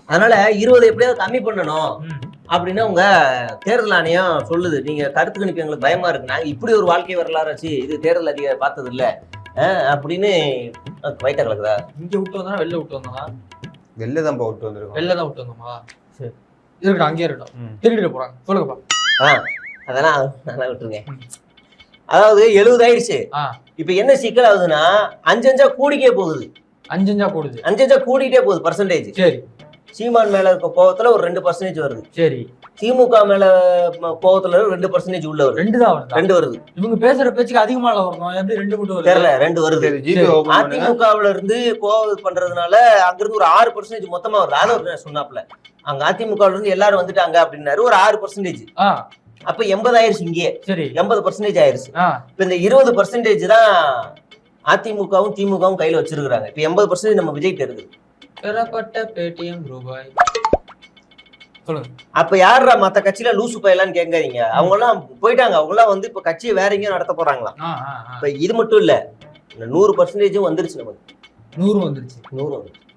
அதனால 20 எப்படியாவது கம்மி பண்ணணும் அப்படின்னு அவங்க தேர்தல் ஆணையம் சொல்லுது. நீங்க கருத்து கணிப்பு எங்களுக்கு பயமா இருக்கு, நாங்க இப்படி ஒரு வாழ்க்கை வரலாறு வச்சு இது தேர்தல் அதிக பார்த்தது இல்ல அப்படின்னு வயிற்ற கலக்குதா. இங்க விட்டு வந்தா வெளில விட்டு வந்தா வெளில தான் விட்டு வந்துருக்கோம். வெளில தான் விட்டு வந்தோமா? சரி இருக்கட்டும், அங்கேயே இருக்கட்டும். திருடிட்டு போறாங்க சொல்லுங்கப்பா. அதெல்லாம் நல்லா விட்டுருங்க. அதாவது 70 ஆயிடுச்சு. இப்ப என்ன சிக்கல் ஆகுதுன்னா 5 கூடிக்கே போகுது. 5 கூடுது. 5 கூடிட்டே போகுது பர்சன்டேஜ். சரி. சீமான் மேல இருக்க கோவத்துல ஒரு 2% வருது. சரி. திமுக மேல கோவத்துல 2% உள்ள வருது. 2 தான் வருது. 2 வருது. இவங்க பேசுற பேச்சுக்கு அதிகமா வரணும். எப்படி 2 மட்டும் வருது? தெரியல, 2 வருது. அதிமுகவுல இருந்து கோவம் பண்றதுனால அங்க இருந்து ஒரு 6% மொத்தமா வருது. அதை சொன்னாப்ல, அங்க அதிமுகவுல இருந்து எல்லாரும் வந்துட்டாங்க அப்படின்னாரு, ஒரு 6%. அப்ப 80 ஆயிருச்சு. இங்கே சரி 80% ஆயிருச்சு. இப்ப இந்த 20% தான் அதிமுகவும் திமுகவும் கையில வச்சிருக்காங்க. இப்ப 80% நம்ம விஜய்கிட்ட இருக்குது. பெறப்பட்ட பேடிஎம் ரூபாய். அப்ப யாரா மத்த கட்சியில லூசு பையலான்னு கேட்காதீங்க. அவங்க எல்லாம் போயிட்டாங்க. அவங்க எல்லாம் வந்து இப்ப கட்சியை வேற எங்கேயும் நடத்த போறாங்களாம். இப்ப இது மட்டும் இல்ல, 100% வந்துருச்சு. நமக்கு 100 வந்துருச்சு. 100 வந்துருச்சு.